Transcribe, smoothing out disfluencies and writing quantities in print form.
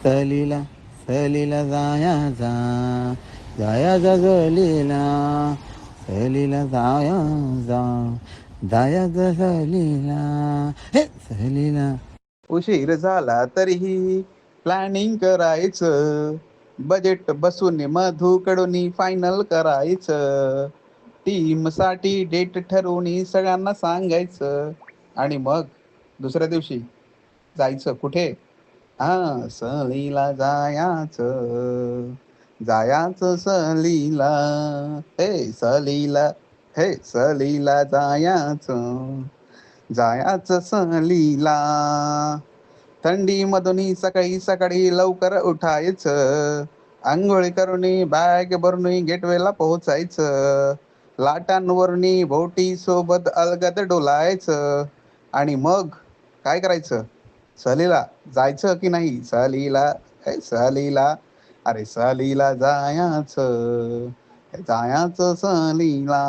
सहलीला सहलीला जायाचा जायाचा सहलीला सहलीला जायाचा जायाचा सहलीला हे सहलीला. उशीर झाला तरीही प्लॅनिंग करायचं, बजेट बसून मधूकडून फायनल करायचं, टीम साठी डेट ठरवून सगळ्यांना सांगायचं आणि मग दुसऱ्या दिवशी जायचं कुठे? हा, सहलीला जायाचं, जायाचं सहलीला, हे सहलीला, हे सहलीला जायाचं, जायाचं सहलीला. थंडी मधून सकाळी सकाळी लवकर उठायचं, आंघोळी करून बॅग भरून गेटवेला पोहोचायचं, लाटांवरनी भोवटी सोबत अलगद डोलायचं आणि मग काय करायचं? सहलीला जायचं की नाही? सहलीला, हे सहलीला, अरे सहलीला जायाचं, जायाचं सहलीला.